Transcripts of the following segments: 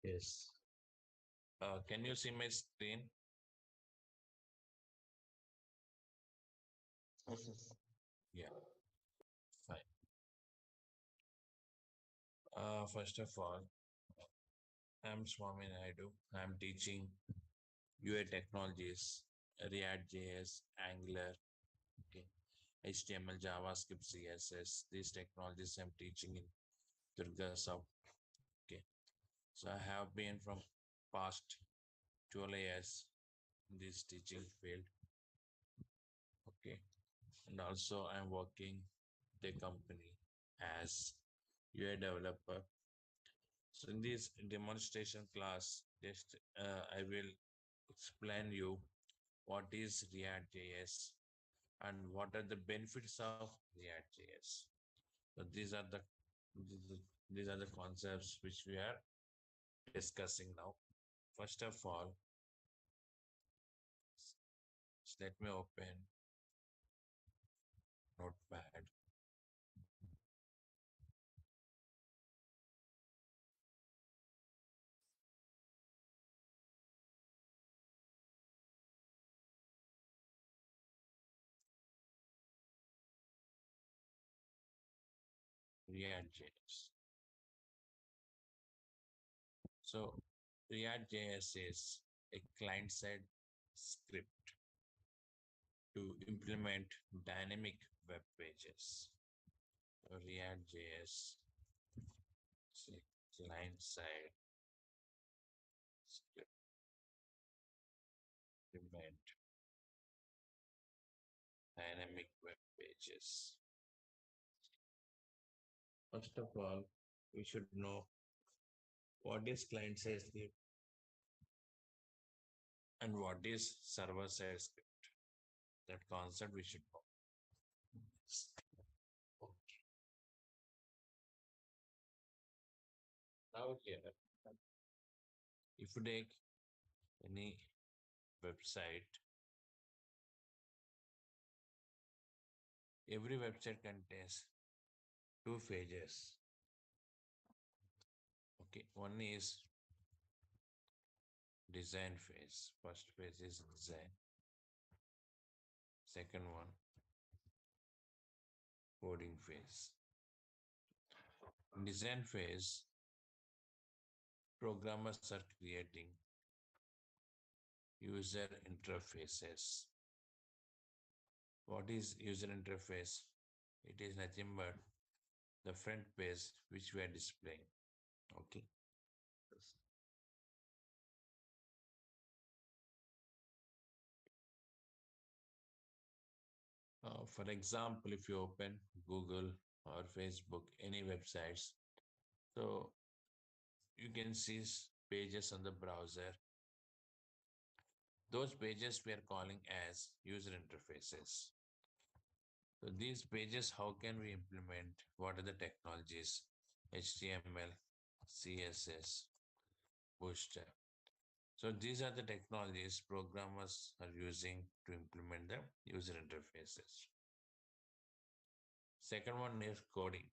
Yes. Can you see my screen? Yes, yes. Yeah, fine. First of all, I'm Swamy Naidu. I'm teaching UI technologies, React JS, Angular, okay, HTML, JavaScript, CSS. These technologies I'm teaching in Durga South. Okay, so I have been from past 12 years in this teaching field. Okay, and also I'm working the company as UI developer. So in this demonstration class, just I will explain you what is React JS and what are the benefits of React JS. So these are the concepts which we are discussing now. First of all, let me open Notepad. React JS. So React JS is a client-side script to implement dynamic web pages. So React JS is a client-side script to implement dynamic web pages. First of all, we should know what is client-side script and what is server-side script. That concept we should know. Okay. Now here, if you take any website, every website contains two phases. Okay, one is design phase. First phase is design. Second one, coding phase. In design phase, programmers are creating user interfaces. What is user interface? It is nothing but the front page which we are displaying. Okay. For example, if you open Google or Facebook, any websites, so you can see pages on the browser. Those pages we are calling as user interfaces. So these pages, how can we implement? What are the technologies? HTML, CSS, Bootstrap. So these are the technologies programmers are using to implement the user interfaces. Second one is coding.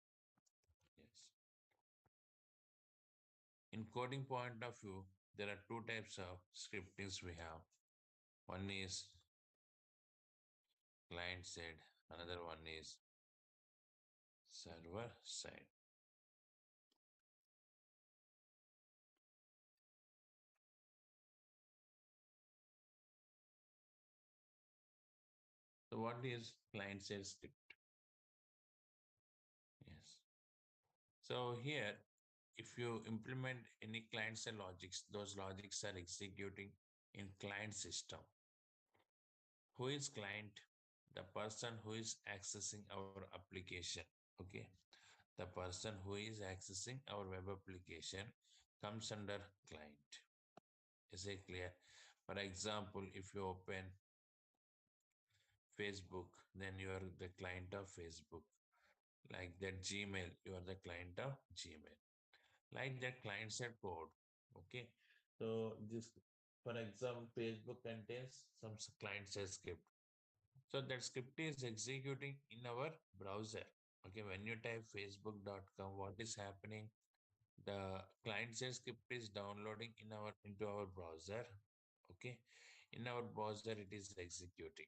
Yes. In coding point of view, there are two types of scriptings we have. One is client side, another one is server side. So what is client side script? Yes. So here, if you implement any client side logics, those logics are executing in client system. Who is client? The person who is accessing our application. Okay. The person who is accessing our web application comes under client. Is it clear? For example, if you open Facebook, then you are the client of Facebook. Like that Gmail, you are the client of Gmail. Like that client side code. Okay. So this, for example, Facebook contains some client side script. So that script is executing in our browser. Okay, when you type facebook.com, what is happening? The client-side script is downloading in our into our browser. Okay, in our browser it is executing.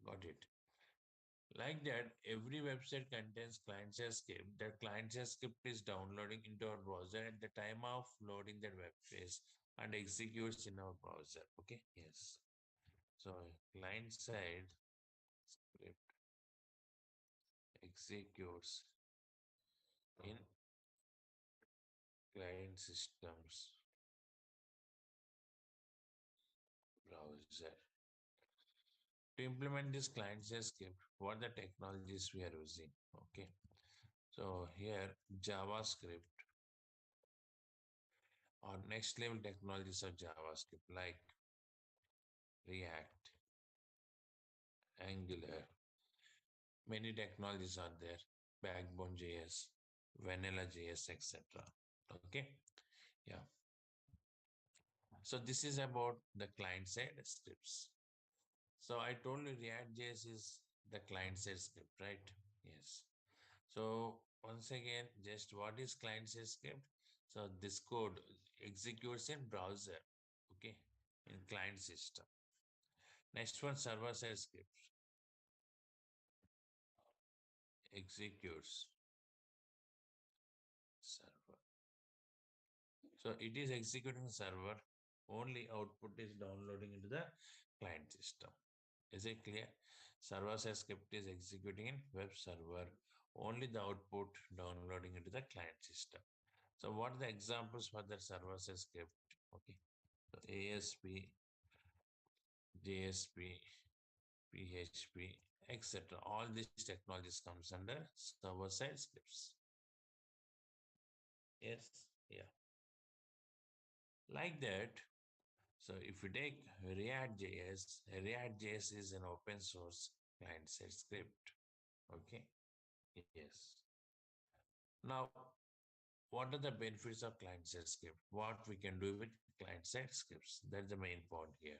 Got it? Like that, every website contains client-side script. That client-side script is downloading into our browser at the time of loading that web page and executes in our browser. Okay, yes. So client-side script executes in client systems browser. To implement this client-side script, what the technologies we are using? Okay, so here JavaScript or next level technologies of JavaScript like React, Angular, many technologies are there, Backbone JS, Vanilla JS, etc. Okay, yeah. So this is about the client side scripts. So I told you React JS is the client side script, right? Yes. So once again, just what is client side script? So this code executes in browser, okay, in client system. Next one, server side script executes server. So it is executing server, only output is downloading into the client system. Is it clear? Server side script is executing in web server, only the output downloading into the client system. So what are the examples for the server side script? Okay. So ASP, JSP, PHP, etc. All these technologies comes under server side scripts. Yes, yeah. Like that. So if you take React.js is an open source client-side script. Okay. Yes. Now, what are the benefits of client-side script? What we can do with client-side scripts? That's the main point here.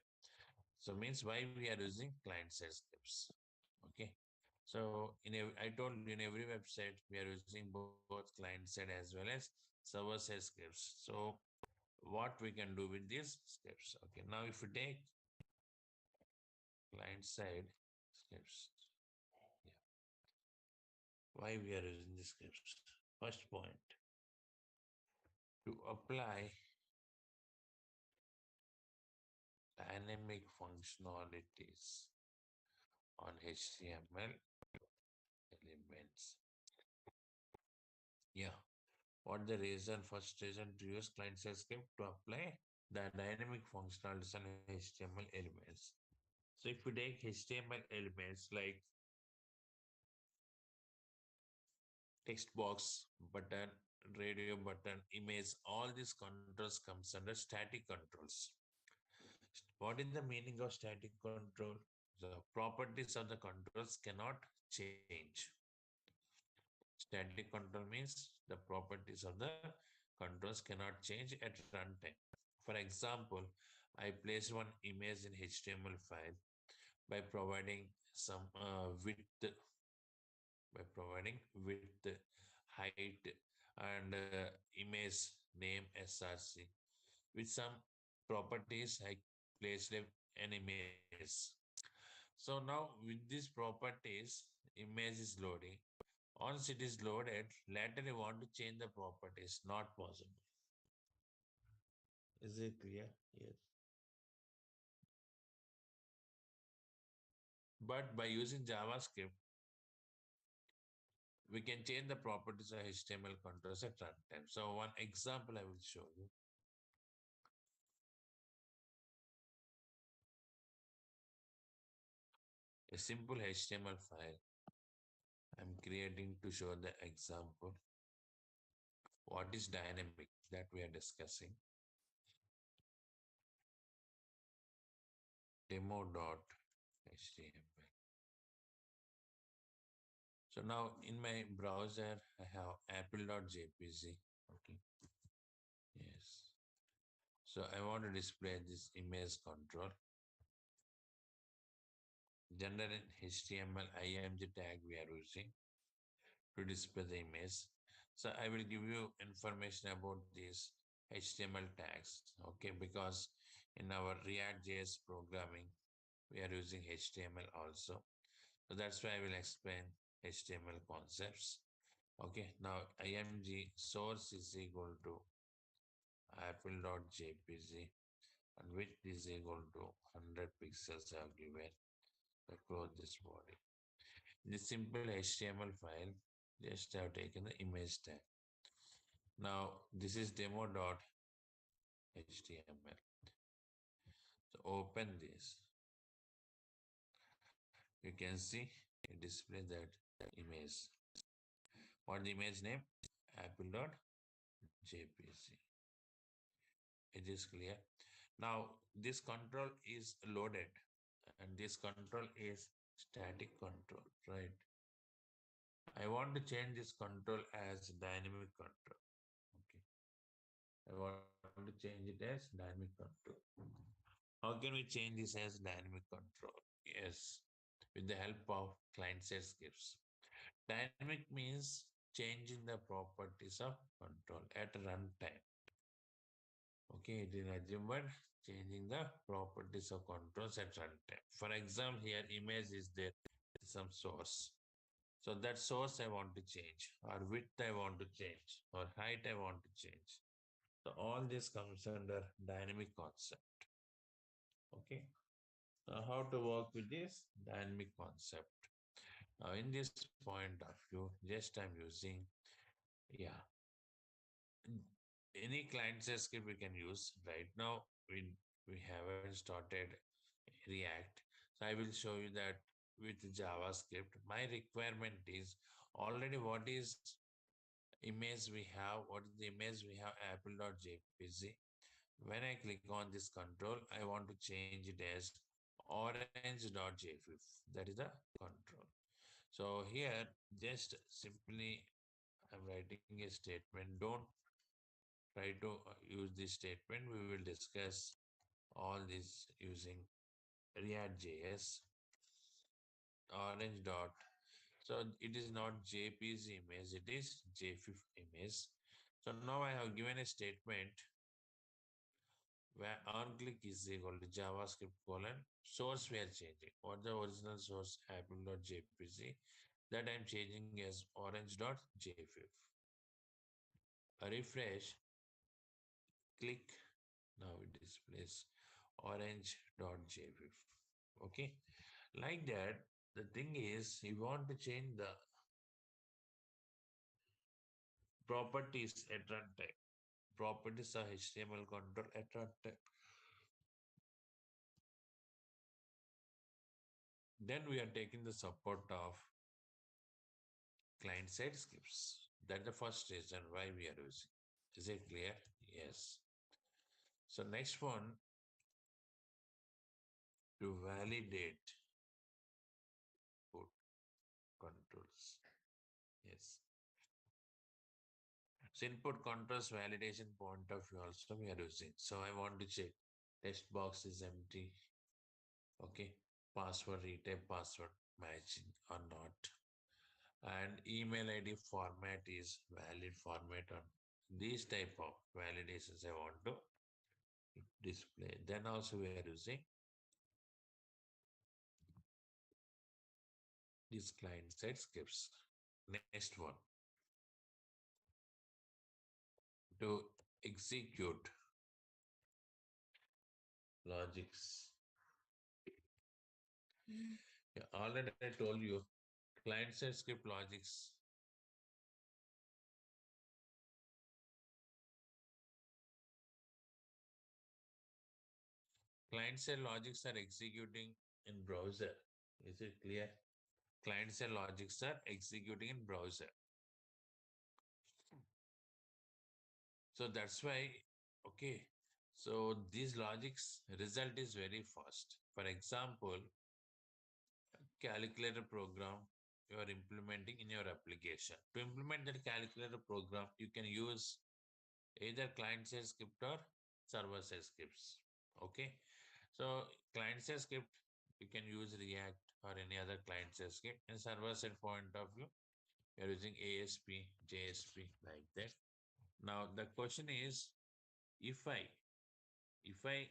So means why we are using client-side scripts. Okay. So I told you in every website we are using both client-side as well as server-side scripts. So what we can do with these scripts? Okay. Now if you take client-side scripts, yeah, why we are using the scripts? First point, to apply dynamic functionalities on HTML elements. Yeah. What the reason? First reason to use client-side script to apply the dynamic functionalities on HTML elements. So if we take HTML elements like text box, button, radio button, image, all these controls comes under static controls. What is the meaning of static control? The properties of the controls cannot change. Static control means the properties of the controls cannot change at runtime. For example, I place one image in HTML file by providing some width, by providing width, height, and image name src. With some properties, I placed an image. So now with these properties, image is loading. Once it is loaded, later you want to change the properties, not possible. Is it clear? Yes. But by using JavaScript, we can change the properties of HTML controls at runtime. So one example I will show you. A simple HTML file I'm creating to show the example. What is dynamic that we are discussing? Demo.html. So now in my browser, I have apple.jpg. Okay. Yes. So I want to display this image control. Generate HTML img tag we are using to display the image. So I will give you information about these HTML tags, okay, because in our React JS programming, we are using HTML also. So that's why I will explain HTML concepts. Okay, now img source is equal to apple.jpg and width is equal to 100 pixels I have given. So close this body. In this simple HTML file, just have taken the image tag. Now this is demo.html. So open this. You can see it displays that image. What the image name? Apple.jpg. It is clear. Now this control is loaded and this control is static control, right? I want to change this control as dynamic control. Okay. I want to change it as dynamic control. How can we change this as dynamic control? Yes, with the help of client-side scripts. Dynamic means changing the properties of control at runtime. Okay, it is nothing but changing the properties of controls at runtime. For example, here image is there, some source. So that source I want to change, or width I want to change, or height I want to change. So all this comes under dynamic concept. Okay. Now how to work with this dynamic concept? Now in this point of view, just I'm using, yeah, any client side script we can use. Right now we haven't started React. So I will show you that with JavaScript. My requirement is already what is image we have, what is the image we have apple.jpg. When I click on this control, I want to change it as orange.jpg. That is the control. So here, just simply I'm writing a statement. Don't try to use this statement. We will discuss all this using React JS orange dot. So it is not JPG image, it is JFIF image. So now I have given a statement where on click is equal to JavaScript colon source we are changing. What the original source apple.jpg that I'm changing as orange.jfif. A refresh, click, now it displays orange.jfif. Okay, like that. The thing is, you want to change the properties at runtime. Properties are HTML control at runtime. Then we are taking the support of client side scripts. That's the first reason why we are using. Is it clear? Yes. So next one, to validate input controls. Yes. So input controls validation point of view also we are using. So I want to check text box is empty. Okay. Password retype password matching or not. And email ID format is valid format on these type of validations I want to display. Then also we are using these client side scripts. Next one, to execute logics. Yeah, already I told you client side script logics. Client side logics are executing in browser. Is it clear? Client side logics are executing in browser. So that's why, okay. So these logics result is very fast. For example, calculator program you are implementing in your application. To implement that calculator program, you can use either client-side script or server-side scripts. Okay. So client-side script, you can use React or any other client-side script. In server-side point of view, We are using ASP, JSP like that. Now the question is, if I if I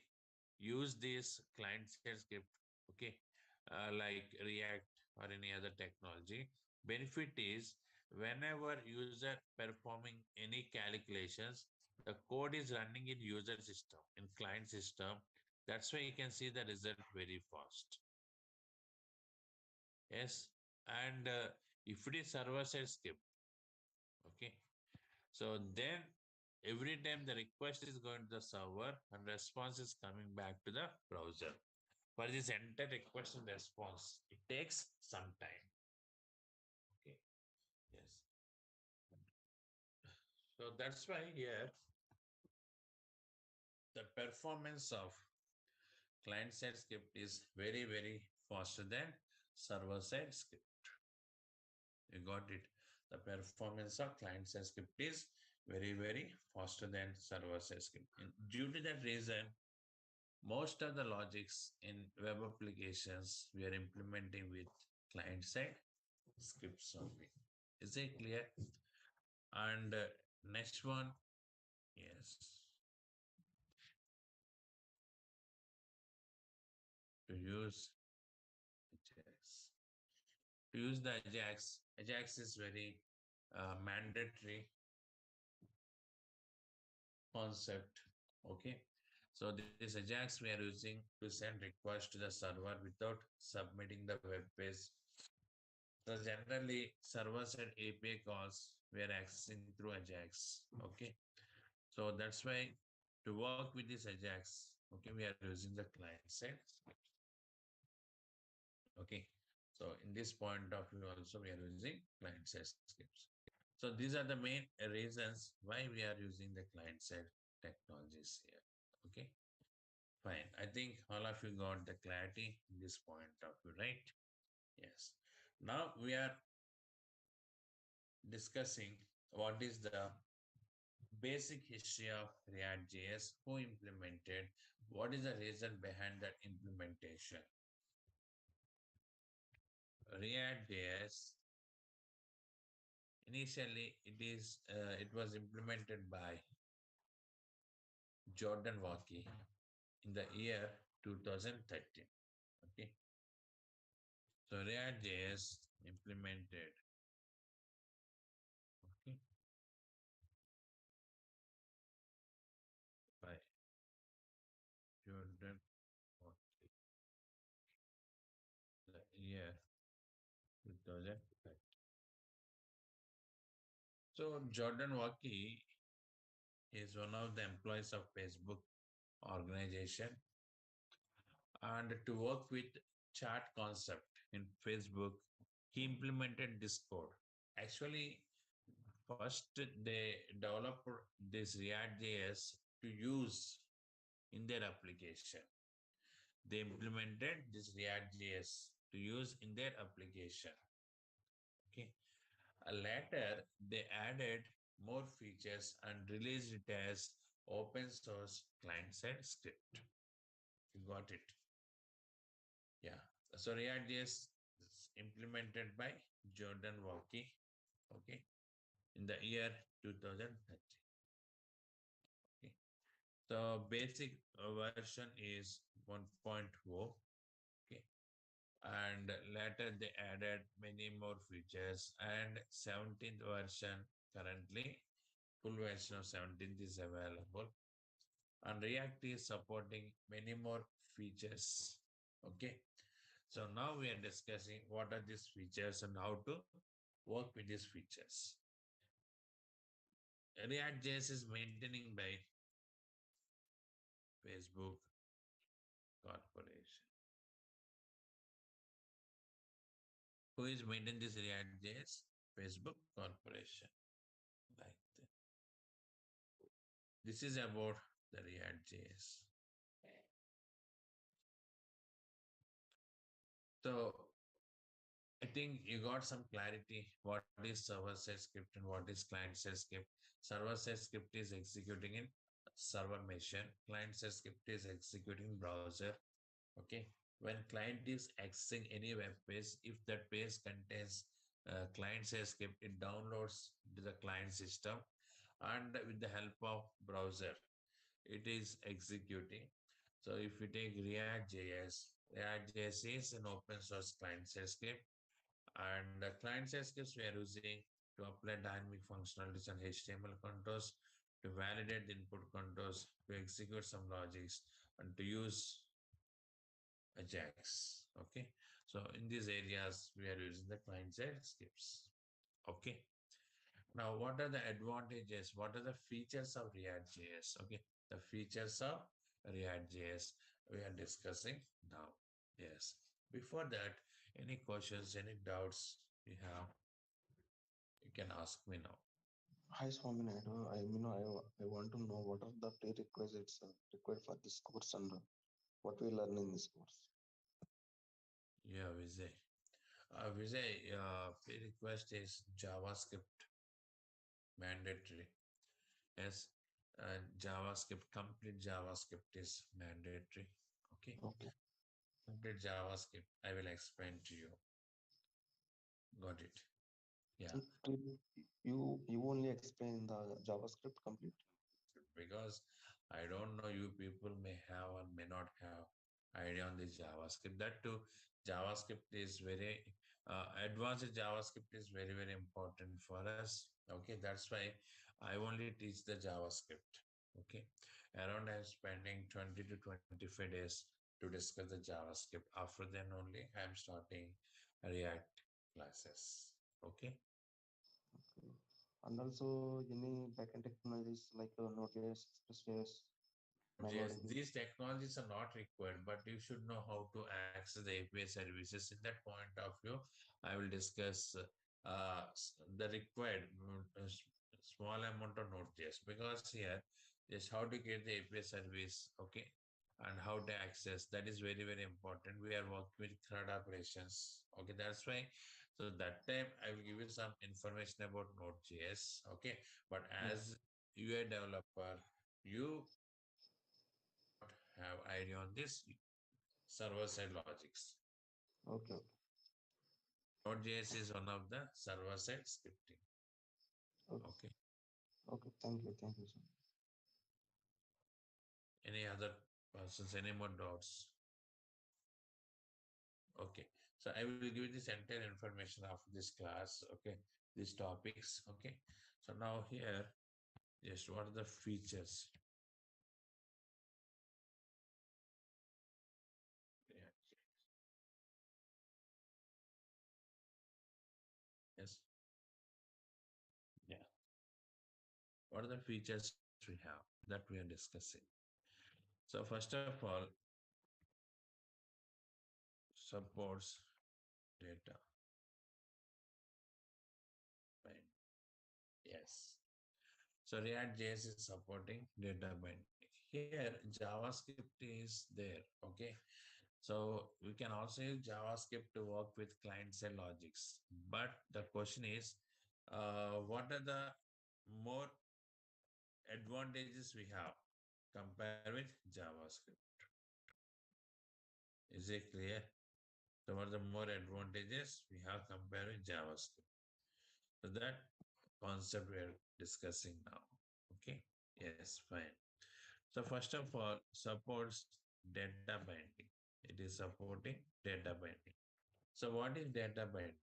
use this client side script, okay, like React or any other technology, benefit is whenever user performing any calculations, the code is running in user system, in client system. That's why you can see the result very fast. Yes, and if it is server side script, okay, so then every time the request is going to the server and response is coming back to the browser. For this entire request and response, it takes some time. Okay. Yes. So that's why here the performance of client side script is very, very faster than server side script. You got it. The performance of client side script is very, very faster than server side script. And due to that reason, most of the logics in web applications we are implementing with client side scripts only. Is it clear? And next one, yes, to use Ajax. To use the Ajax, Ajax is very mandatory concept. Okay. So this Ajax we are using to send request to the server without submitting the web page. So generally server-side API calls we are accessing through Ajax. Okay. So that's why to work with this Ajax, okay, we are using the client side. Okay. So in this point of view also we are using client side scripts. So these are the main reasons why we are using the client side technologies here. Okay. Fine. I think all of you got the clarity in this point of view, right? Yes. Now we are discussing what is the basic history of React.js, who implemented, what is the reason behind that implementation. React.js, initially it was implemented by Jordan Walkie in the year 2013. Okay, so React.js implemented, okay, by Jordan Walkie the year 2013. So Jordan Walkie is one of the employees of Facebook organization, and to work with chat concept in Facebook, he implemented this code. Actually, first they developed this React.js to use in their application. They implemented this React.js to use in their application. Okay. Later, they added more features and released it as open source client side script. You got it. Yeah. So React.js is implemented by Jordan Walkie. Okay. In the year 2030. Okay. So basic version is 1.0. Okay. And later they added many more features, and 17th version currently, full version of 17th is available, and React is supporting many more features. Okay. So now we are discussing what are these features and how to work with these features. React.js is maintaining by Facebook Corporation. Who is maintaining this React.js? Facebook Corporation. Like that. This is about the React.js. So I think you got some clarity what is server-side script and what is client-side script. Server-side script is executing in server machine. Client-side script is executing browser. Okay. When client is accessing any web page, if that page contains client side script, it downloads to the client system, and with the help of browser, it is executing. So if we take React.js is an open source client side script, and the client side scripts we are using to apply dynamic functionalities and HTML controls, to validate the input controls, to execute some logics, and to use Ajax. Okay, so in these areas we are using the client side scripts. Okay, now what are the advantages? What are the features of React.js? Okay, the features of React.js we are discussing now. Yes, before that, any questions, any doubts you have, you can ask me now. Hi, Swamy Naidu. I want to know what are the prerequisites required for this course and what we learn in this course. Yeah, Vijay. Vijay, pre-request is JavaScript mandatory. Yes, JavaScript, complete JavaScript is mandatory. Okay, Okay. complete JavaScript. I will explain to you. Got it? Yeah, And you only explain the JavaScript complete. because I don't know, you people may have or may not have idea on this JavaScript. That too, JavaScript is very advanced. JavaScript is very very important for us. Okay, that's why I only teach the JavaScript. Okay, around I'm spending 20 to 25 days to discuss the JavaScript. After then only I'm starting React classes. Okay. Okay. And also any backend technologies like Node.js, Express.js, Yes, MongoDB. these technologies are not required, but you should know how to access the API services. In that point of view, I will discuss the required small amount of Node.js, because here is how to get the API service, okay, and how to access. That is very very important. We are working with CRUD operations, okay. That's why. So that time I will give you some information about Node.js, okay. But Yeah. as UI developer, you not have idea on this server side logics. Okay. Node.js is one of the server side scripting. Okay. Okay. Okay. Thank you. Thank you, sir. Any other persons, any more doubts? Okay. So I will give you this entire information of this class. Okay. These topics. Okay. So now here, just what are the features? Yeah. Yes. Yeah. What are the features we have that we are discussing? So first of all, supports data. Fine. Yes. So React.js is supporting data binding. Here, JavaScript is there. Okay. So we can also use JavaScript to work with client-side logics. But the question is, what are the more advantages we have compared with JavaScript? Is it clear? So what are the more advantages we have compared with JavaScript? So that concept we are discussing now. Okay. Yes, fine. So first of all, supports data binding. It is supporting data binding. So what is data binding?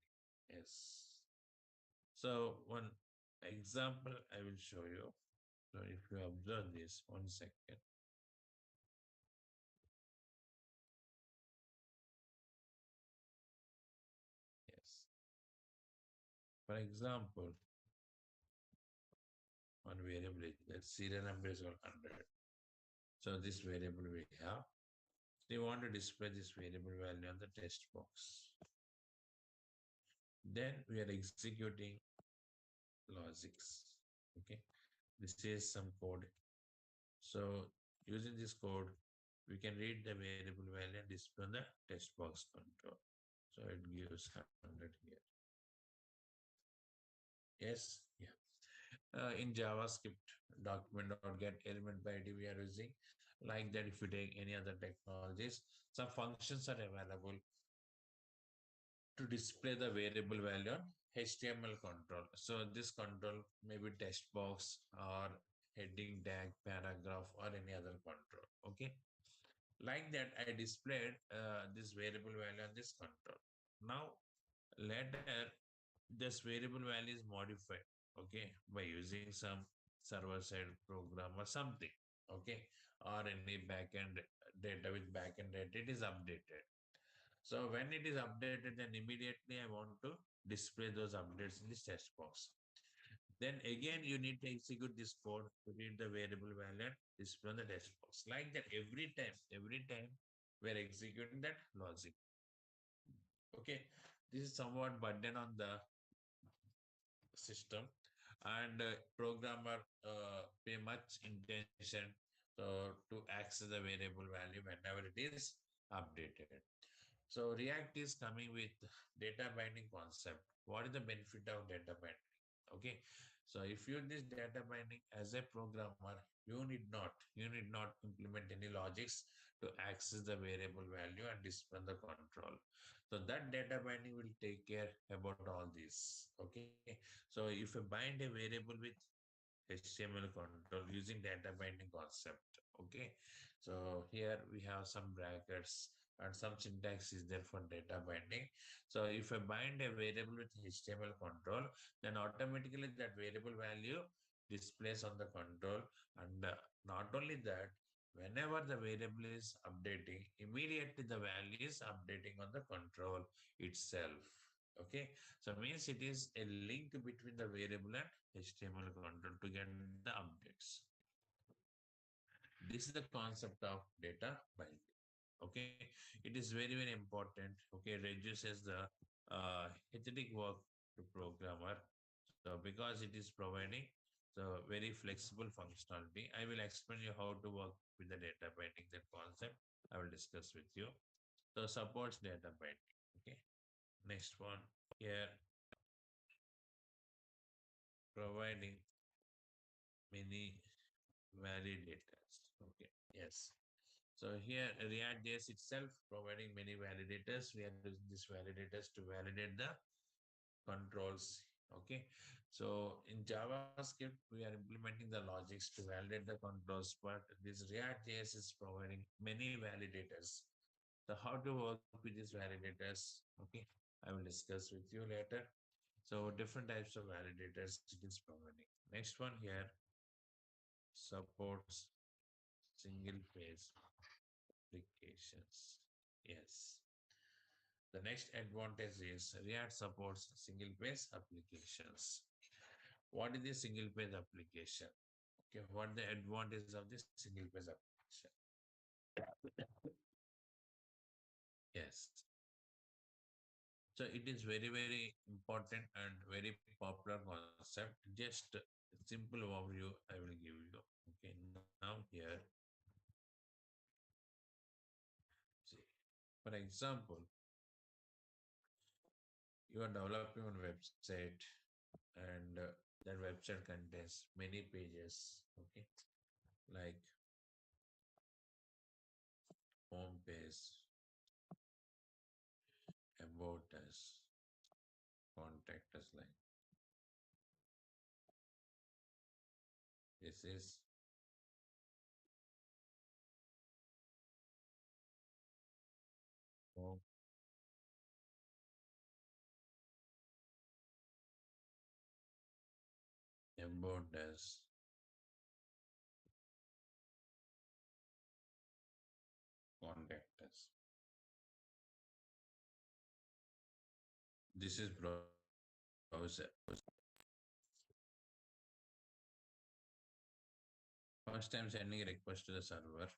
Yes. So one example I will show you. So if you observe this, 1 second. Yes. For example, one variable is that serial number is 100. So this variable we have. So you want to display this variable value on the text box. Then we are executing logics. Okay. This is some code. So using this code, we can read the variable value and display on the text box control. So it gives 100 here. Yes, yeah. In JavaScript, document.get element by ID we are using. Like that, if you take any other technologies, some functions are available to display the variable value on HTML control. So this control may be text box or heading tag, paragraph, or any other control. Okay. Like that, I displayed this variable value on this control. Now, later, this variable value is modified, okay, by using some server-side program or something, okay, or any backend data with backend data, it is updated. So when it is updated, then immediately I want to display those updates in this text box. Then again, you need to execute this code to read the variable value and display on the text box. Like that, every time we're executing that logic. Okay, this is somewhat burden on the system, and programmer pay much intention to access the variable value whenever it is updated. So React is coming with data binding concept. What is the benefit of data binding? Okay. So if you use this data binding as a programmer, you need not implement any logics to access the variable value and display the control. So that data binding will take care about all this. Okay. So if you bind a variable with HTML control using data binding concept. Okay. So here we have some brackets and some syntax is there for data binding. So if I bind a variable with HTML control, then automatically that variable value displays on the control. And not only that, whenever the variable is updating, immediately the value is updating on the control itself. Okay. So means it is a link between the variable and HTML control to get the updates. This is the concept of data binding. Okay, it is very important. Okay, reduces the hectic work to programmer. So because it is providing the very flexible functionality, I will explain you how to work with the data binding. That concept I will discuss with you. So supports data binding. Okay, next one here, providing many validators. Okay, yes. So here React.js itself providing many validators. We are using these validators to validate the controls. Okay. So in JavaScript, we are implementing the logics to validate the controls, but this React.js is providing many validators. So how to work with these validators? Okay. I will discuss with you later. So different types of validators it is providing. Next one here, supports single phase applications. Yes. The next advantage is React supports single page applications. What is the single page application? Okay, what the advantage of the single page application? Yes. So it is very important and very popular concept. Just a simple overview I will give you. Okay, now here, see, for example, you are developing one website and that website contains many pages, okay, like home page, about us, contact us, like this is home, about us, contact us. This is browser. First time sending a request to the server,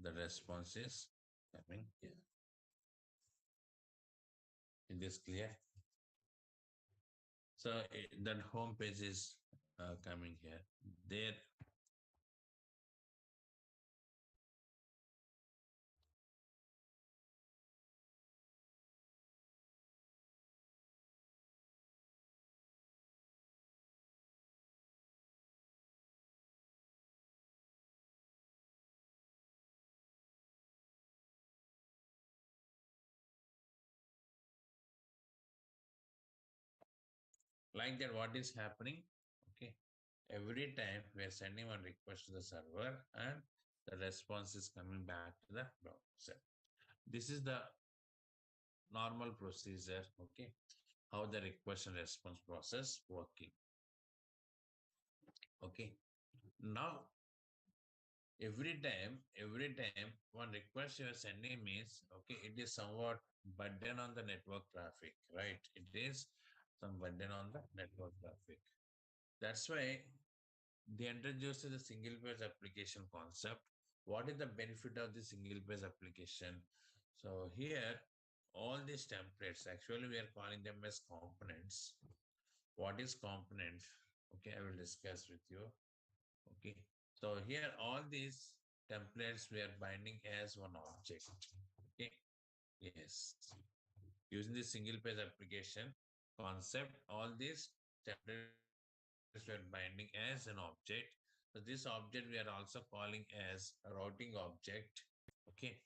the response is coming here. It is clear. So that home page is coming here. There Like that, what is happening? Okay. Every time we are sending one request to the server and the response is coming back to the browser. This is the normal procedure. Okay. How the request and response process working. Okay. Now, every time one request you are sending means, okay, it is somewhat burden on the network traffic, right? It is some burden on the network traffic. That's why they introduced the single page application concept. What is the benefit of the single page application? So here, all these templates, actually we are calling them as components. What is component? Okay, I will discuss with you. Okay. So here all these templates we are binding as one object. Okay. Yes. Using the single page application concept, all these templates we are binding as an object. So this object we are also calling as a routing object. Okay.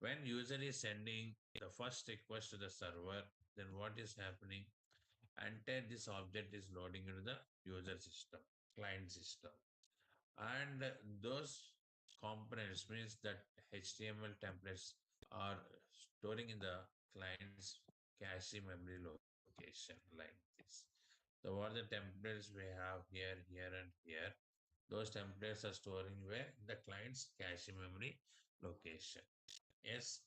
When user is sending the first request to the server, then what is happening? Entire this object is loading into the user system, client system. And those components means that HTML templates are storing in the client's cache memory location like this. So what the templates we have here, here, and here, those templates are storing where the client's cache memory location. Yes.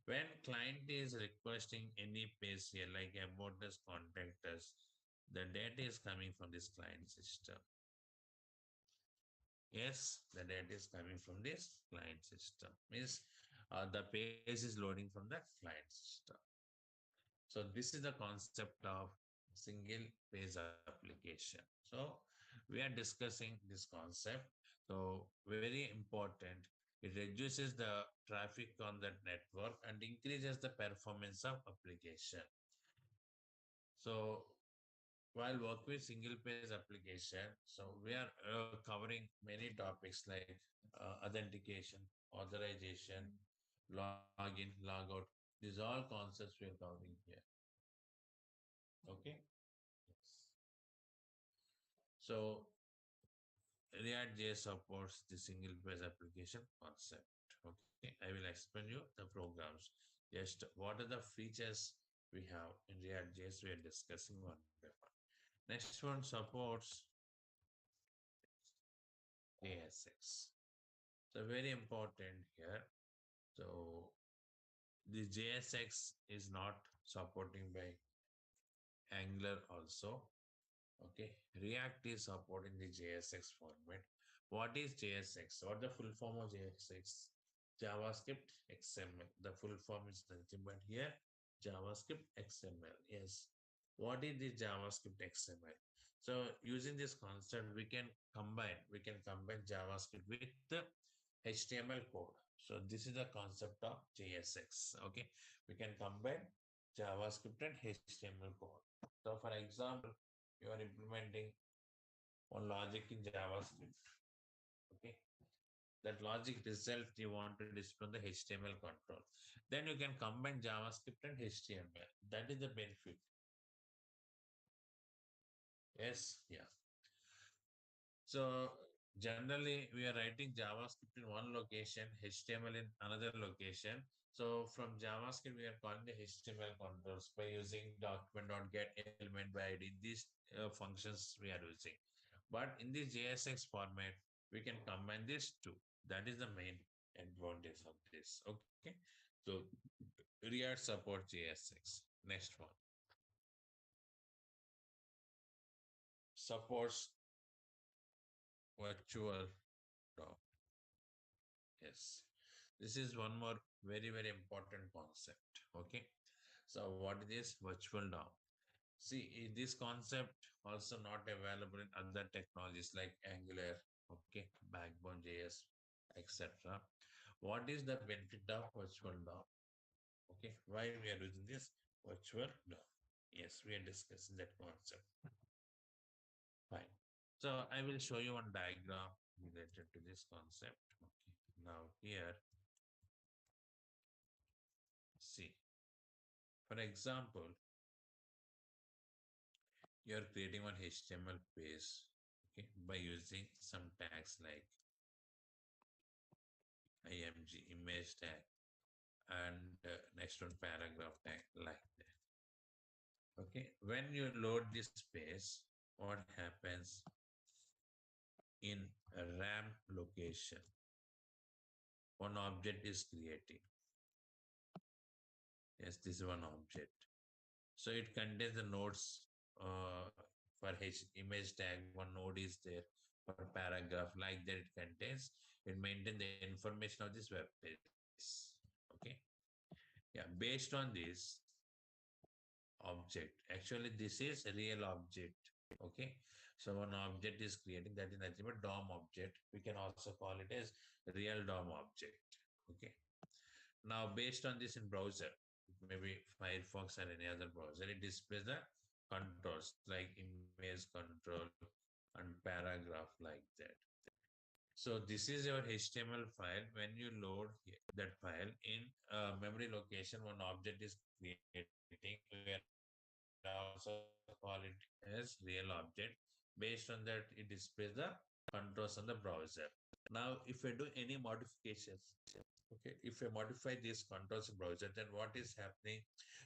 When client is requesting any page here, like about us, contact us, the data is coming from this client system. Yes, the data is coming from this client system. Means the page is loading from the client system. So this is the concept of single page application. So we are discussing this concept. So very important. It reduces the traffic on that network and increases the performance of application. So while work with single page application, so we are covering many topics like authentication, authorization, login, logout. These all concepts we are covering here. Okay. Yes. So React.js supports the single page application concept. Okay, I will explain you the programs. Just what are the features we have in React.js we are discussing one by one. Next one supports JSX. So very important here. So the JSX is not supporting by Angular also. Okay, React is supporting the JSX format. What is JSX? What the full form of JSX? JavaScript XML. The full form is nothing but here JavaScript XML. Yes. What is the JavaScript XML? So using this concept, we can combine JavaScript with the HTML code. So this is the concept of JSX. Okay, we can combine JavaScript and HTML code. So for example, you are implementing one logic in JavaScript. Okay, that logic result you want to display on the HTML control. Then you can combine JavaScript and HTML. That is the benefit. Yes, yeah. So generally we are writing JavaScript in one location, HTML in another location. So from JavaScript, we are calling the HTML controls by using document.get element by ID. These functions we are using. But in the JSX format, we can combine these two. That is the main advantage of this. Okay. So React support JSX. Next one. Supports virtual DOM. Yes. This is one more very important concept. Okay. So what is this virtual DOM? See, this concept also not available in other technologies like Angular, okay, Backbone JS, etc. What is the benefit of virtual DOM? Okay, why we are using this virtual DOM? Yes, we are discussing that concept. Fine. So I will show you one diagram related to this concept. Okay. Now here, see, for example, You're creating one HTML page, okay, by using some tags like img image tag and next one paragraph tag like that. Okay, when you load this page, what happens in a RAM location? One object is creating. Yes, this is one object. So it contains the nodes uh, for image tag. One node is there for paragraph like that. It contains. It maintains the information of this web page. Okay. Yeah. Based on this object, actually this is a real object. Okay. So one object is creating that is nothing but DOM object. We can also call it as real DOM object. Okay. Now, based on this in browser, maybe Firefox or any other browser, it displays the controls like image control and paragraph like that. So this is your HTML file. When you load that file in memory location, one object is creating. We are also call it as real object. Based on that, it displays the controls on the browser. Now, if I do any modifications, okay, if I modify these controls in browser, then what is happening?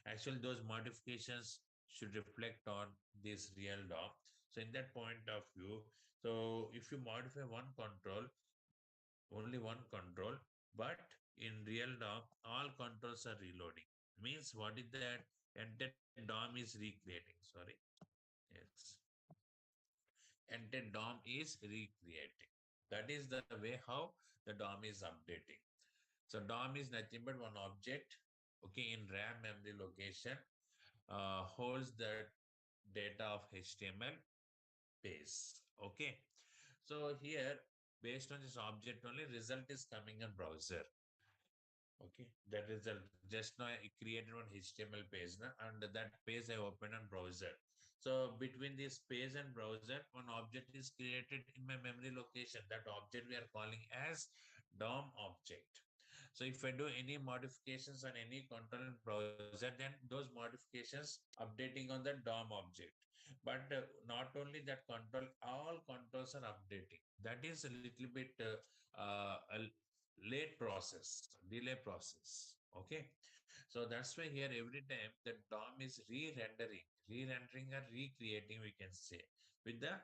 Actually, those modifications should reflect on this real DOM. So in that point of view, so if you modify one control, only one control, but in real DOM, all controls are reloading. Means what is that? Entire DOM is recreating. Sorry. Yes. Entire DOM is recreating. That is the way how the DOM is updating. So DOM is nothing but one object, okay, in RAM memory location, holds the data of HTML page. Okay. So here, based on this object only, result is coming in browser. Okay, that result just now I created one HTML page na, and that page I opened on browser. So between this page and browser, one object is created in my memory location. That object we are calling as DOM object. So if I do any modifications on any control in browser, then those modifications updating on the DOM object. But not only that control, all controls are updating. That is a little bit a late process, delay process. Okay. So that's why here every time the DOM is re-rendering or recreating, we can say, with the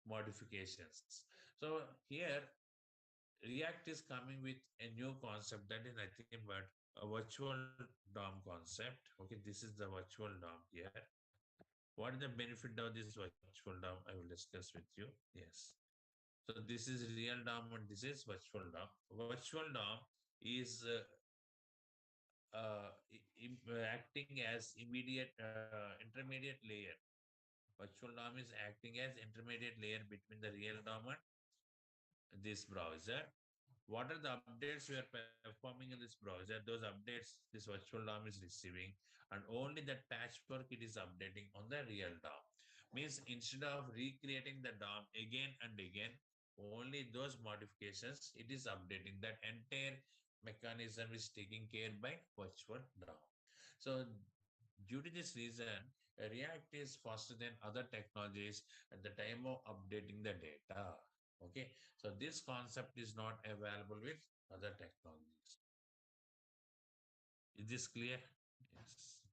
modifications. So here React is coming with a new concept that is nothing but a virtual DOM concept. Okay, this is the virtual DOM here. What is the benefit of this virtual DOM? I will discuss with you. Yes. So this is real DOM and this is virtual DOM. Virtual DOM is acting as intermediate layer. Virtual DOM is acting as intermediate layer between the real DOM and this browser. What are the updates we are performing in this browser? Those updates this virtual DOM is receiving, and only that patchwork it is updating on the real DOM. Means instead of recreating the DOM again and again, only those modifications it is updating. That entire mechanism is taken care by virtual DOM. So due to this reason, React is faster than other technologies at the time of updating the data. Okay, so this concept is not available with other technologies. Is this clear? Yes.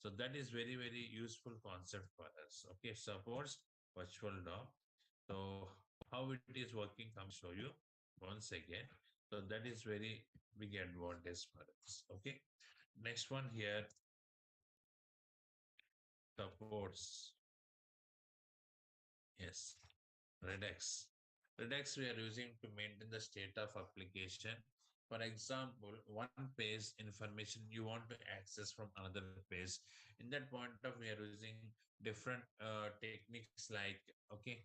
So that is very useful concept for us. Okay, suppose virtual DOM. So how it is working, I will show you once again. So that is very big advantage for us. Okay. Next one here supports, yes, Redux. Redux we are using to maintain the state of application. For example, one page information you want to access from another page. In that point of we are using different techniques like okay,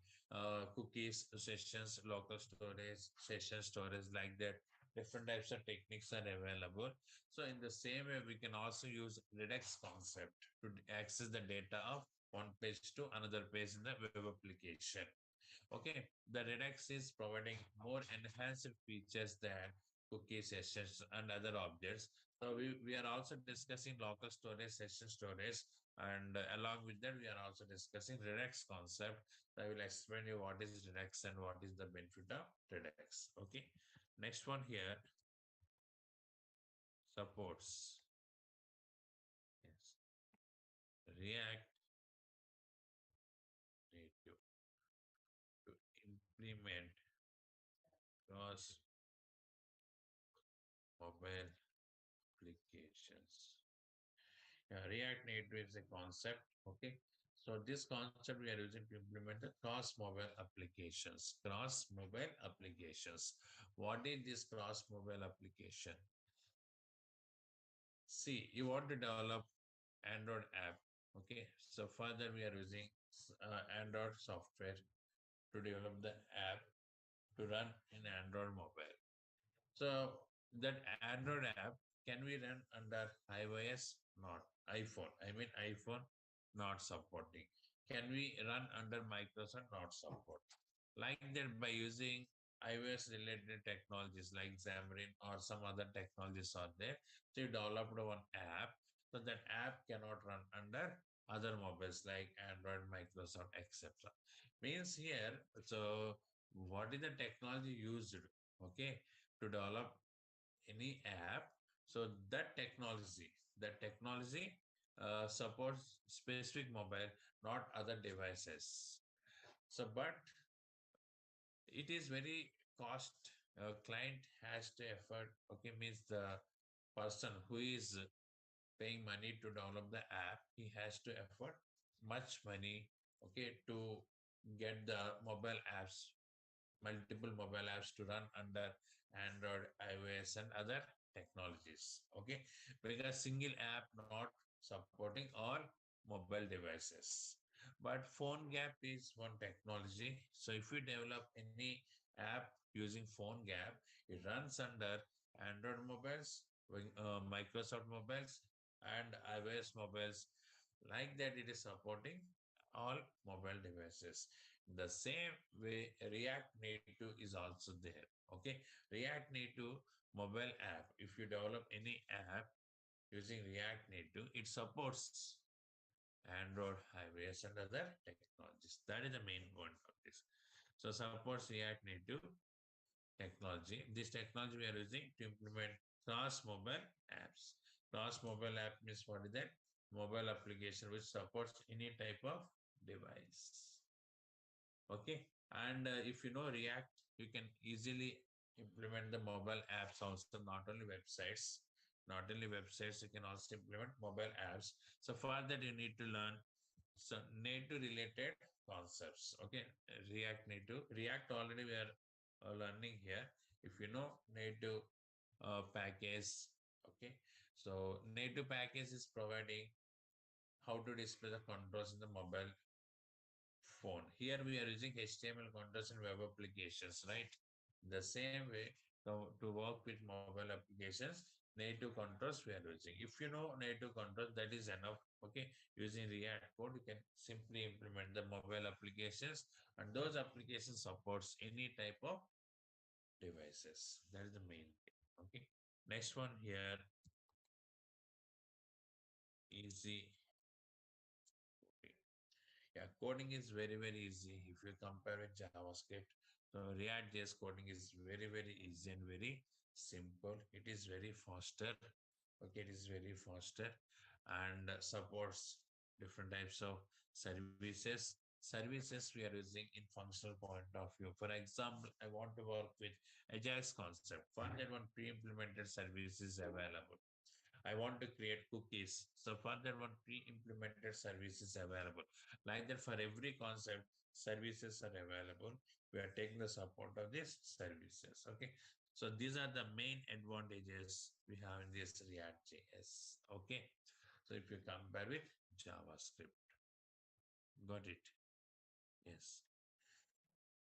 cookies, sessions, local storage, session storage like that. Different types of techniques are available. So in the same way, we can also use Redux concept to access the data of one page to another page in the web application. Okay, the Redux is providing more enhanced features than cookie sessions and other objects. So we are also discussing local storage, session storage. And along with that, we are also discussing Redux concept. So I will explain you what is Redux and what is the benefit of Redux. Okay. Next one here, supports. Yes. React Native to implement cross mobile applications. Yeah, React Native is a concept. Okay. So this concept we are using to implement the cross mobile applications. Cross mobile applications. What is this cross mobile application? See, you want to develop Android app. Okay. So further we are using Android software to develop the app to run in Android mobile. So that Android app can we run under iOS? Not iPhone. I mean iPhone not supporting. Can we run under Microsoft? Not support. Like that by using iOS related technologies like Xamarin or some other technologies are there. So you developed one app. So that app cannot run under other mobiles like Android, Microsoft, etc. Means here, so what is the technology used? Okay, to develop any app. So that technology supports specific mobile, not other devices. So, but it is very cost. Client has to effort. Okay, means the person who is paying money to download the app, he has to effort much money. Okay, to get the mobile apps multiple mobile apps to run under Android, iOS, and other technologies. Okay, because single app not supporting all mobile devices. But phone gap is one technology. So if you develop any app using phone gap, it runs under Android mobiles, Microsoft mobiles, and iOS mobiles. Like that, it is supporting all mobile devices. The same way, React Native is also there. Okay, React Native mobile app. If you develop any app using React Native, it supports Android, iOS, and other technologies. That is the main point of this. So supports React Native technology. This technology we are using to implement cross mobile apps. Cross mobile app means what is that? Mobile application which supports any type of device. Okay, and if you know React, you can easily implement the mobile apps also, not only websites. Not only websites, you can also implement mobile apps. So for that, you need to learn some native related concepts. Okay, React native. React already we are learning here. If you know native package, okay. So native package is providing how to display the controls in the mobile phone. Here we are using HTML controls and web applications, right? The same way, to work with mobile applications, native controls we are using. If you know native controls, that is enough. Okay, using React code, you can simply implement the mobile applications, and those applications supports any type of devices. That is the main thing. Okay, next one here, easy. Yeah, coding is very, very easy if you compare with JavaScript. So React JS coding is very, very easy and very simple. It is very faster. Okay, it is very faster and supports different types of services. Services we are using in functional point of view. For example, I want to work with Ajax concept. For that one, pre-implemented service is available. I want to create cookies. So further one pre-implemented service is available. Like that for every concept, services are available. We are taking the support of these services. Okay. So these are the main advantages we have in this React JS. Okay. So if you compare with JavaScript, got it? Yes.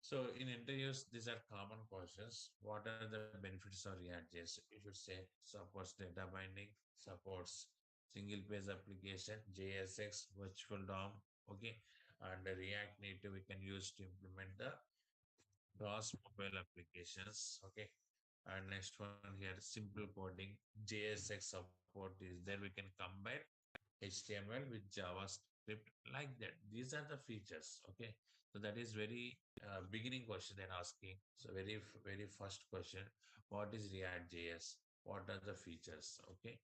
So in interviews, these are common questions. What are the benefits of React JS? You should say supports data binding, supports single page application, JSX, virtual DOM, okay, and the React Native we can use to implement the cross mobile applications, okay. And next one here, simple coding, JSX support is there. We can combine HTML with JavaScript like that. These are the features. Okay. So that is very beginning question they're asking. So very first question, what is React JS? What are the features? Okay.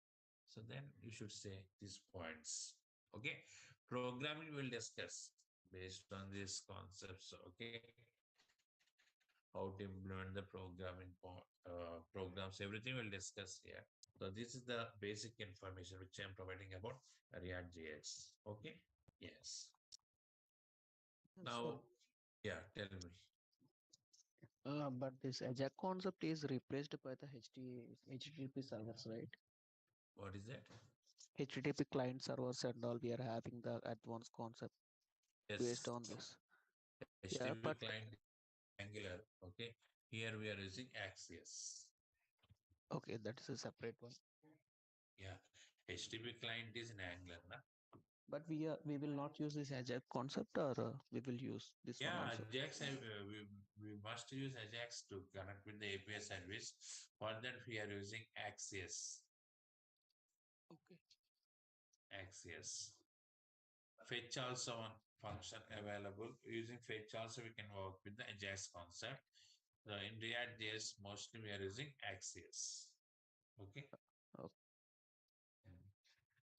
So then you should say these points. Okay. Programming will discuss based on these concepts. Okay. How to implement the programs, everything will discuss here. So this is the basic information which I'm providing about React JS. Okay. Yes. Sir, Now, yeah, tell me. but this Ajax concept is replaced by the HTTP servers, right? What is that? HTTP client servers and all, we are having the advanced concept based Yes. on this. Yeah, HTTP but client is Angular. Okay. Here we are using Axios. okay, that is a separate one. Yeah. HTTP client is in Angular. Na? But we will not use this Ajax concept, or we will use this one Yeah, also. Ajax, we must use Ajax to connect with the API service. For that, we are using Axios. Okay. Axios. Fetch also one function available. Using fetch also we can work with the Ajax concept. So in React JS, mostly we are using Axios. Okay. Okay.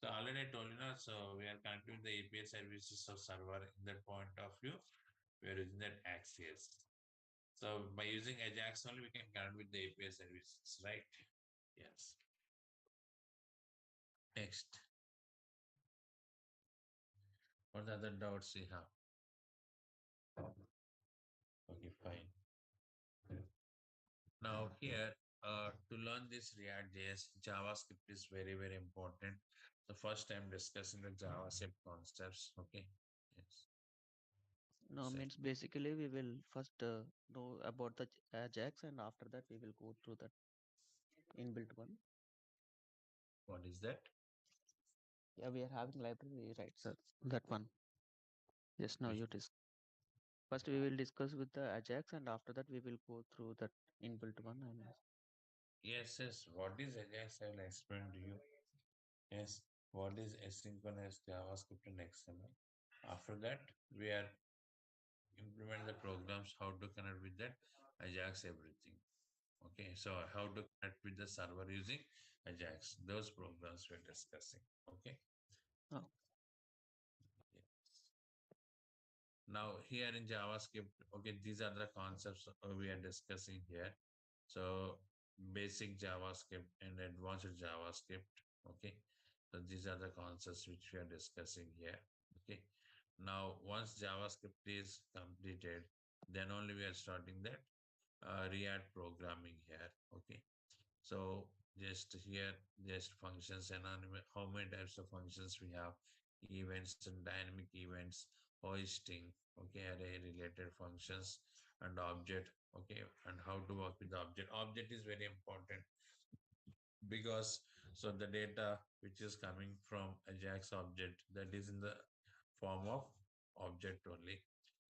So already I told you now, so we are connecting the API services of server in that point of view. We are using that Axios. So by using Ajax only, we can connect with the API services, right? Yes. Next, what other doubts you have? Okay, fine. Now here, to learn this React JS, JavaScript is very important. The first time discussing the JavaScript concepts. Okay. Yes. No, So means basically we will first know about the Ajax, and after that we will go through that inbuilt one. what is that? Yeah, we are having library, right, sir? That one. Yes, now Which, you first we will discuss with the Ajax, and after that we will go through that inbuilt one. And yes. What is Ajax? I will explain to you. Yes. What is asynchronous JavaScript and XML? After that, we are implement the programs, how to connect with that Ajax, everything. Okay, so how to connect with the server using Ajax, those programs we're discussing. Okay. oh, Yes. Now here in JavaScript, okay, these are the concepts we are discussing here. So basic JavaScript and advanced JavaScript. Okay, so these are the concepts which we are discussing here. Okay, now once JavaScript is completed, then only we are starting that React programming here. Okay, so just here, just functions and how many types of functions we have, events and dynamic events, hoisting, okay, array related functions and object, okay, and how to work with the object. Object is very important because so the data which is coming from Ajax object that is in the form of object only.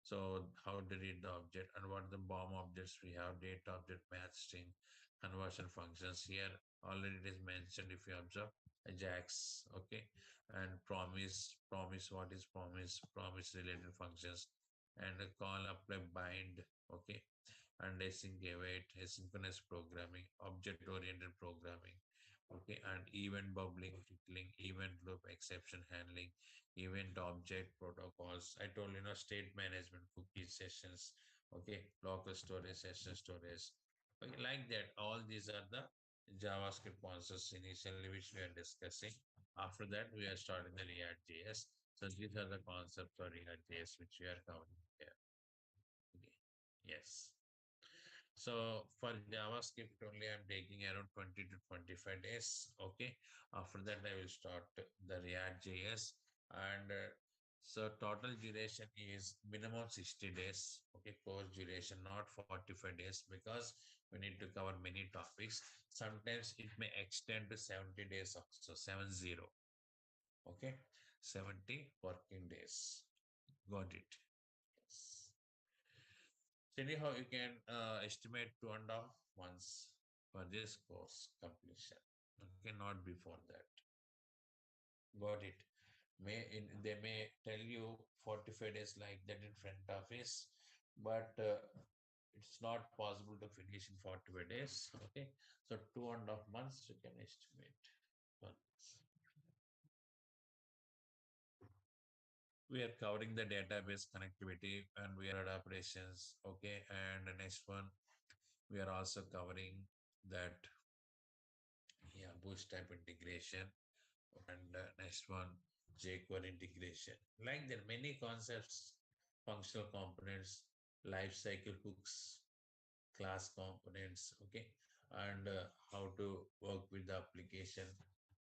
So how to read the object and what the BOM objects we have, data object, math string, conversion functions. Here already it is mentioned if you observe Ajax, okay, and promise, what is promise related functions, and a call, apply, bind, okay, and async await, asynchronous programming, object oriented programming, okay, and event bubbling, tickling, event loop, exception handling, event object protocols. I told you know state management, cookie sessions, okay, local storage, session storage, okay, like that. All these are the JavaScript concepts initially which we are discussing. After that, we are starting the React JS. So these are the concepts for React JS which we are covering here. Okay. Yes. So for JavaScript only, I'm taking around 20 to 25 days. Okay. After that, I will start the React JS. And so total duration is minimum 60 days. Okay. Course duration, not 45 days because we need to cover many topics. Sometimes it may extend to 70 days also, 70. Okay. 70 working days. Got it. Yes. So anyhow, you can estimate 2.5 months for this course completion. Okay, not before that. Got it. They may tell you 45 days like that in front office, but it's not possible to finish in 45 days. Okay, so 2.5 months you can estimate. Months. We are covering the database connectivity and we are at operations. Okay, and the next one we are also covering that, yeah, bootstrap integration, and next one jQuery integration. Like there are many concepts, functional components, life cycle hooks, class components. Okay, and how to work with the application,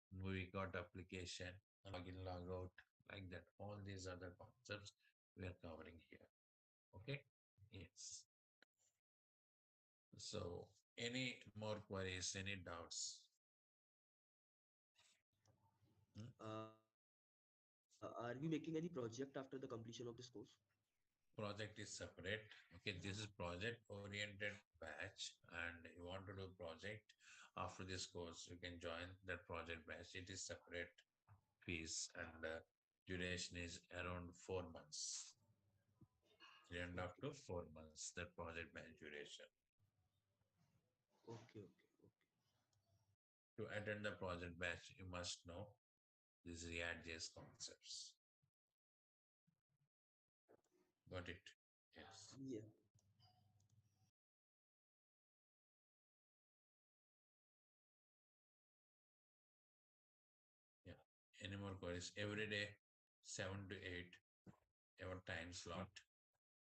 movie got application, login, logout, like that. All these other concepts we are covering here. Okay, yes. So, any more queries, any doubts? Hmm? Are we making any project after the completion of this course? Project is separate. Okay, this is project oriented batch, and you want to do project after this course, you can join that project batch. It is separate fees, and duration is around 4 months, 3.5 to 4 months. That project batch duration. Okay. To attend the project batch, you must know these React.js concepts. Got it? Yes. Yeah. Yeah. Any more queries? Every day, 7 to 8, our time slot.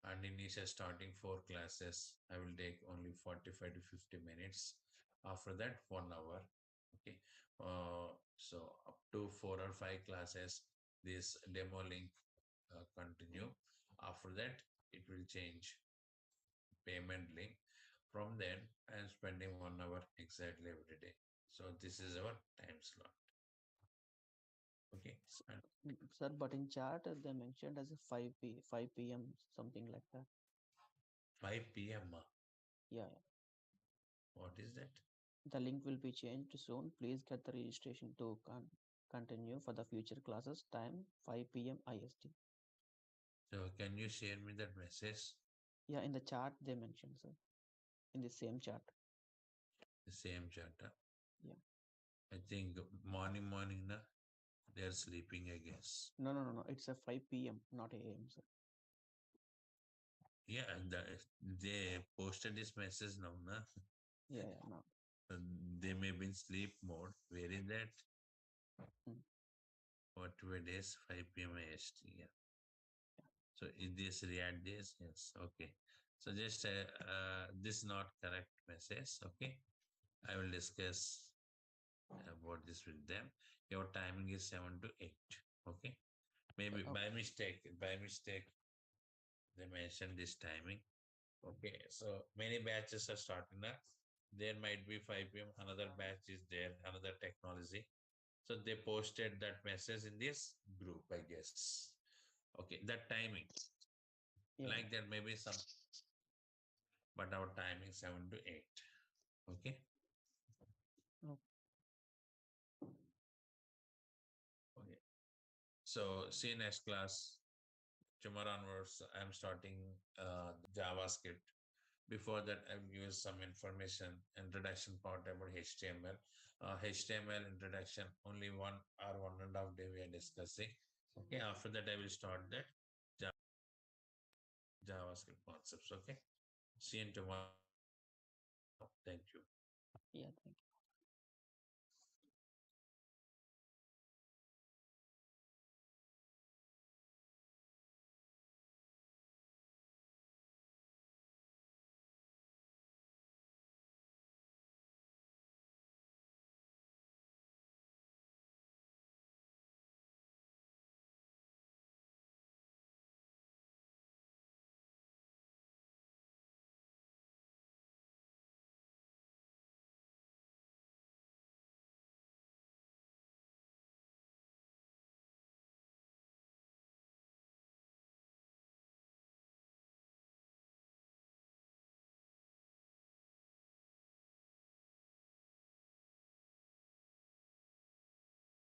And initial starting 4 classes, I will take only 45 to 50 minutes. After that, 1 hour. Okay. So up to 4 or 5 classes, this demo link continue. After that, it will change payment link. From then, I am spending 1 hour exactly every day. So this is our time slot. Okay. S- And Sir, but in chat they mentioned as a 5 p.m. something like that. 5 p.m. Yeah, What is that? the link will be changed soon. Please get the registration to continue for the future classes. Time 5 p.m. IST. So can you share me that message? Yeah, in the chat they mentioned, sir. In the same chat. The same chat. Yeah. I think morning na, they are sleeping, I guess. No. It's a 5 p.m., not a.m., sir. Yeah, and they posted this message now, na. Yeah, no. Uh, They may be in sleep mode. Where is that? Mm. What 2 days, 5 p.m. IST. Yeah. So is this React days? Yes. Okay. So just this not correct message. Okay. I will discuss about this with them. Your timing is 7 to 8. Okay. Maybe Okay. by mistake, they mentioned this timing. Okay, so many batches are starting now. There might be 5 p.m. Another batch is there, another technology. So they posted that message in this group, I guess. Okay, that timing, Yeah, like that, maybe some, but our timing 7 to 8. Okay, yeah. okay. So see you next class. Tomorrow onwards, I'm starting JavaScript. Before that, I've used some information, introduction part about HTML. HTML introduction, only 1 or 1.5 day we are discussing. Okay, after that, I will start that JavaScript concepts. Okay, see you tomorrow. Thank you. Yeah, thank you.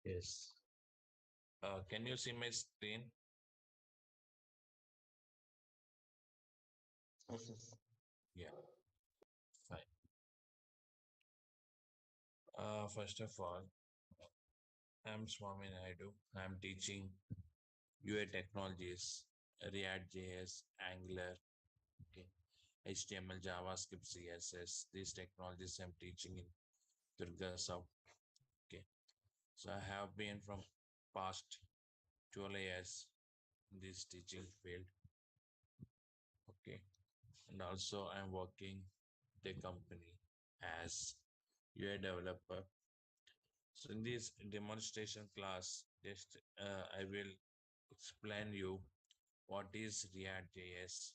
Yes. Can you see my screen? Yes, yes. Yeah, fine. First of all, I'm Swamy Naidu. I'm teaching UI technologies, React JS, Angular, okay, HTML, JavaScript, CSS. These technologies I'm teaching in Durga South. Okay, so I have been from past 12 years in this teaching field. Okay, and also I'm working the company as UI developer. So in this demonstration class, just I will explain you what is React JS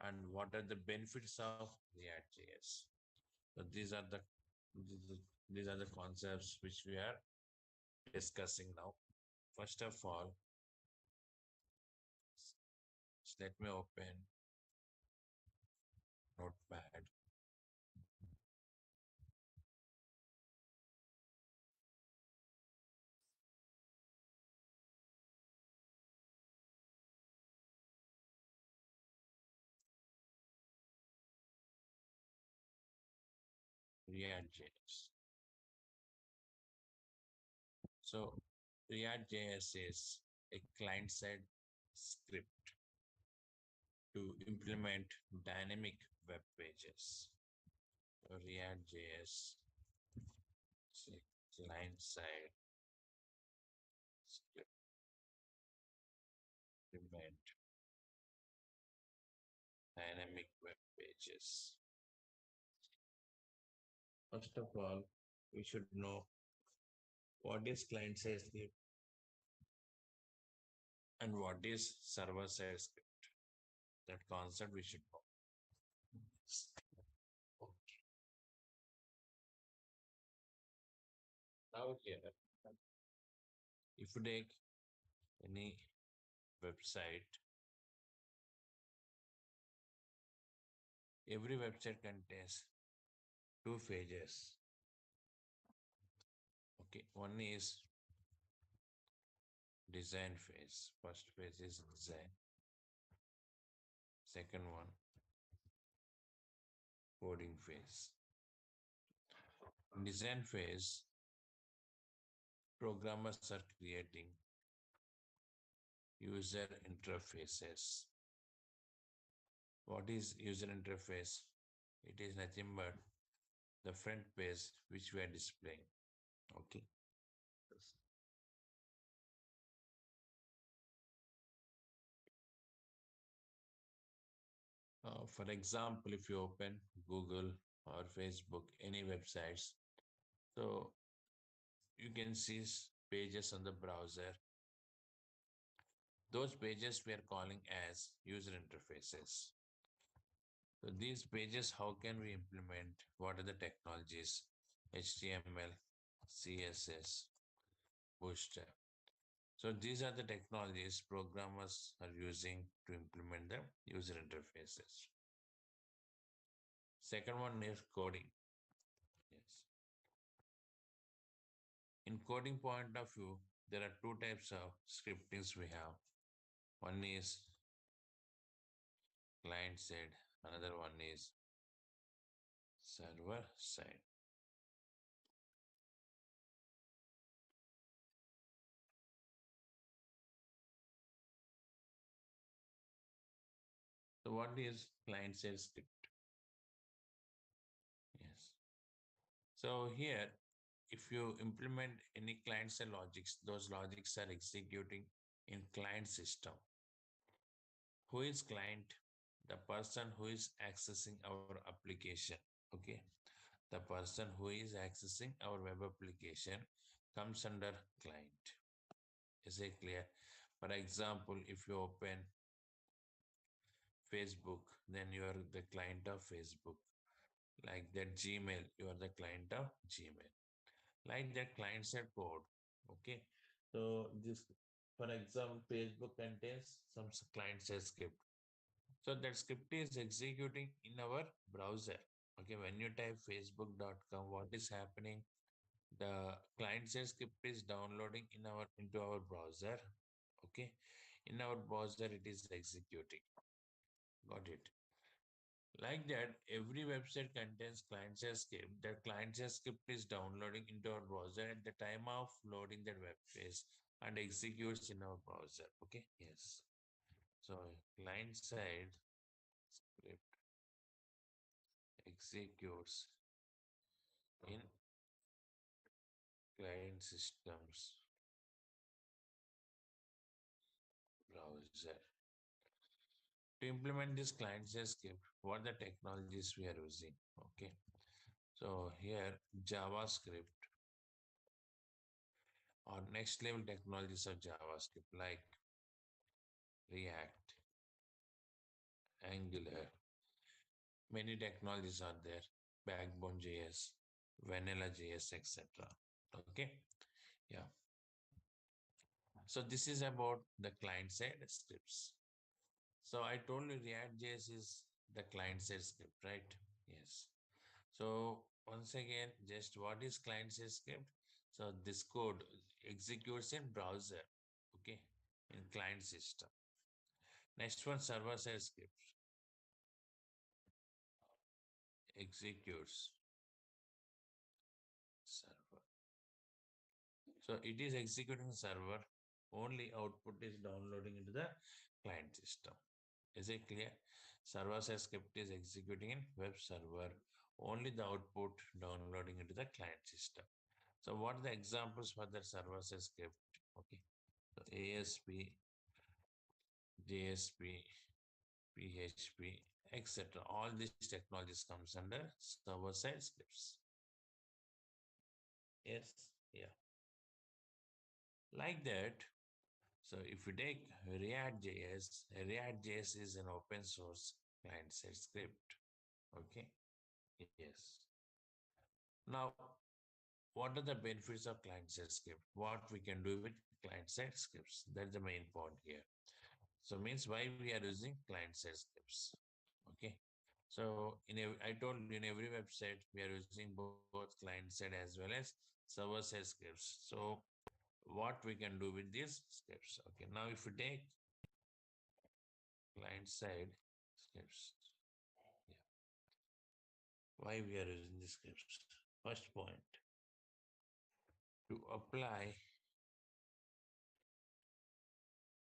and what are the benefits of React JS. So these are the concepts which we are discussing now. First of all, let me open Notepad. React JS. So React JS is a client-side script to implement dynamic web pages. So React JS is a client-side script to implement dynamic web pages. First of all, we should know what is client-side script and what is server-side script. That concept we should know. Now here, if you take any website, every website contains two phases. Okay, one is design phase. First phase is design. Second one, coding phase. In design phase, programmers are creating user interfaces. What is user interface? It is nothing but the front page which we are displaying. Okay. For example, if you open Google or Facebook, any websites, so you can see pages on the browser. Those pages we are calling as user interfaces. So these pages, how can we implement? What are the technologies? HTML, CSS, Bootstrap. So these are the technologies programmers are using to implement the user interfaces. Second one is coding. Yes. In coding point of view, there are two types of scriptings we have. One is client side, another one is server side. So what is client side script? Yes. So here, if you implement any client side logics, those logics are executing in client system. Who is client? The person who is accessing our application. Okay. The person who is accessing our web application comes under client. Is it clear? For example, if you open Facebook, then you are the client of Facebook. Like that Gmail, you are the client of Gmail. Like that client side code. Okay. So this, for example, Facebook contains some client side script. So that script is executing in our browser. Okay, when you type facebook.com, what is happening? The client-side script is downloading into our browser. Okay, in our browser it is executing. Got it? Like that, every website contains client-side script. That client-side script is downloading into our browser at the time of loading that web page and executes in our browser. Okay, yes. So client-side script executes in client systems browser. To implement this client-side script, what the technologies we are using? Okay, so here JavaScript or next level technologies of JavaScript like React, Angular, many technologies are there, Backbone JS, Vanilla JS, etc. Okay, yeah. So this is about the client side scripts. So I told you React JS is the client side script, right? Yes. So once again, just what is client side script? So this code executes in browser, okay, in client system. Next one, server side script executes server. So it is executing server, only output is downloading into the client system. Is it clear? Server side script is executing in web server, only the output downloading into the client system. So what are the examples for the server side script? Okay, so ASP, JSP, PHP, etc. All these technologies comes under server side scripts. Yes, yeah. Like that. So if you take React.js is an open source client side script. Okay. Yes. Now, what are the benefits of client side script? What we can do with client side scripts? That's the main point here. So means why we are using client side scripts. Okay. So I told you in every website we are using both client side as well as server side scripts. So what we can do with these scripts? Okay. Now if you take client side scripts, yeah, why we are using these scripts? First point, to apply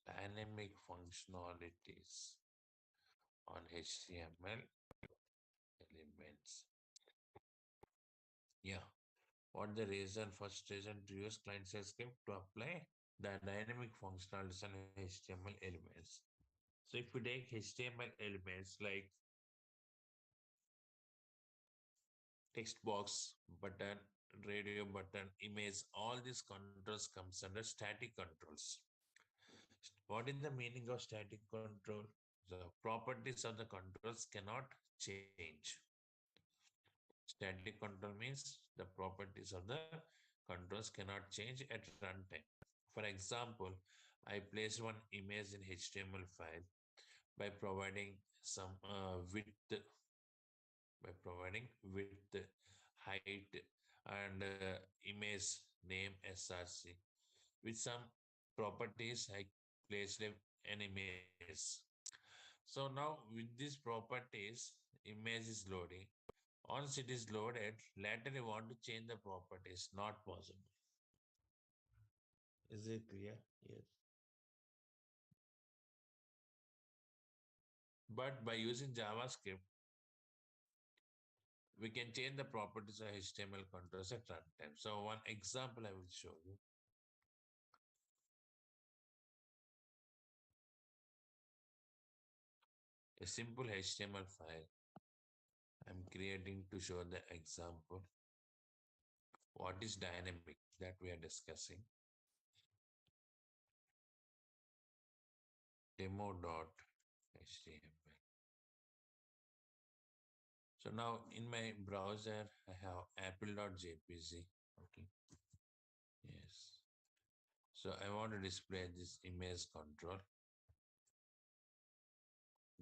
dynamic functionalities on HTML elements. Yeah. What the reason? First reason to use client-side script to apply the dynamic functionalities on HTML elements. So if we take HTML elements like text box, button, radio button, image, all these controls comes under static controls. What is the meaning of static control? The properties of the controls cannot change. Static control means the properties of the controls cannot change at runtime. For example, I place one image in HTML file by providing some width, height, and image name src. With some properties, I placed an image. So now with these properties, image is loading. Once it is loaded, later you want to change the properties, not possible. Is it clear? Yes. But by using JavaScript, we can change the properties of HTML controls at runtime. So one example I will show you. A simple HTML file I'm creating to show the example. What is dynamic that we are discussing? Demo.html. So now in my browser, I have apple.jpg. Okay. Yes. So I want to display this image control.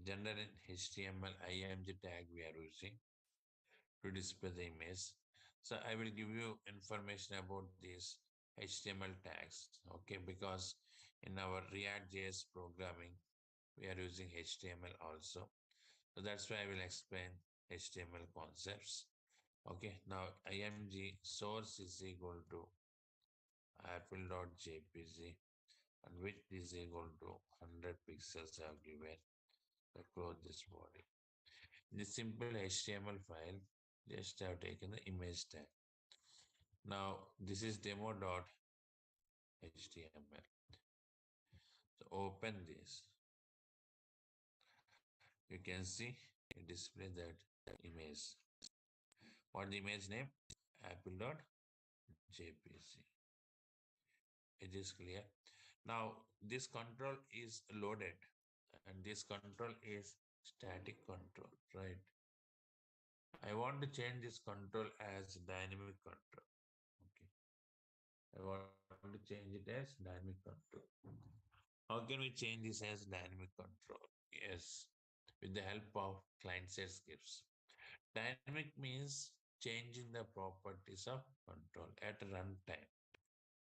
Generate HTML img tag we are using to display the image. So I will give you information about these HTML tags, okay, because in our React.js programming, we are using HTML also. So that's why I will explain HTML concepts. Okay, now img source is equal to apple.jpg and width is equal to 100 pixels I have given. So close this body. In this simple HTML file, just have taken the image tag. Now this is demo.html. So open this. You can see it display that image. What the image name? Apple.jpg. It is clear. Now this control is loaded and this control is static control, right? I want to change this control as dynamic control. Okay. I want to change it as dynamic control. How can we change this as dynamic control? Yes, with the help of client-side scripts. Dynamic means changing the properties of control at runtime.